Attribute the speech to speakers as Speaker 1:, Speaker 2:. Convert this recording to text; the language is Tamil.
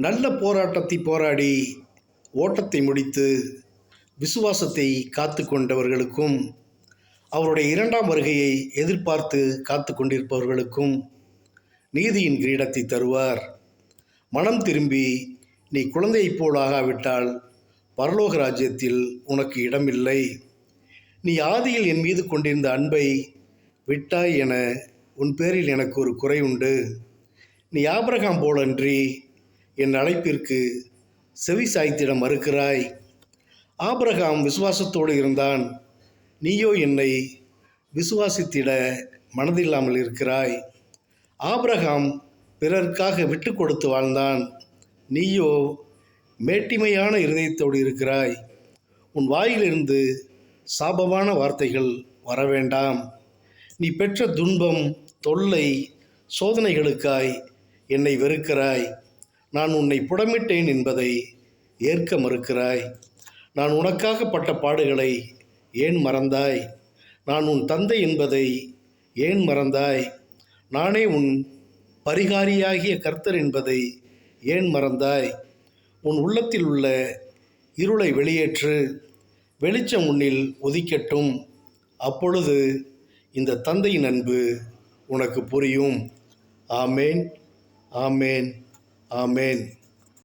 Speaker 1: நல்ல போராட்டத்தை போராடி ஓட்டத்தை முடித்து விசுவாசத்தை காத்து கொண்டவர்களுக்கும் அவருடைய இரண்டாம் வருகையை எதிர்பார்த்து காத்து கொண்டிருப்பவர்களுக்கும் நீதியின் கிரீடத்தை தருவார். மனம் திரும்பி நீ குழந்தையைப் போல் ஆகாவிட்டால் பரலோக ராஜ்யத்தில் உனக்கு இடமில்லை. நீ ஆதியில் என் மீது கொண்டிருந்த அன்பை விட்டாய் என உன் பேரில் எனக்கு ஒரு குறை உண்டு. நீ ஆபிரகாம் போலன்றி என் அழைப்பிற்கு செவி சாய்த்திட மறுக்கிறாய். ஆபிரகாம் விசுவாசத்தோடு இருந்தான், நீயோ என்னை விசுவாசித்திட மனதில்லாமல் இருக்கிறாய். ஆபிரகாம் பிறருக்காக விட்டு கொடுத்து வாழ்ந்தான், நீயோ மேட்டிமையான இருதயத்தோடு இருக்கிறாய். உன் வாயிலிருந்து சாபமான வார்த்தைகள் வரவேண்டாம். நீ பெற்ற துன்பம், தொல்லை, சோதனைகளுக்காய் என்னை வெறுக்கிறாய். நான் உன்னை புடமிட்டேன் என்பதை ஏற்க மறுக்கிறாய். நான் உனக்காக பட்ட பாடுகளை ஏன் மறந்தாய்? நான் உன் தந்தை என்பதை ஏன் மறந்தாய்? நானே உன் பரிகாரியாகிய கர்த்தர் என்பதை ஏன் மறந்தாய்? உன் உள்ளத்தில் உள்ள இருளை வெளியேற்று, வெளிச்சம் உன்னில் உதிக்கட்டும். அப்பொழுது இந்த தந்தையின் அன்பு உனக்கு புரியும். ஆமேன், ஆமேன், ஆமேன்.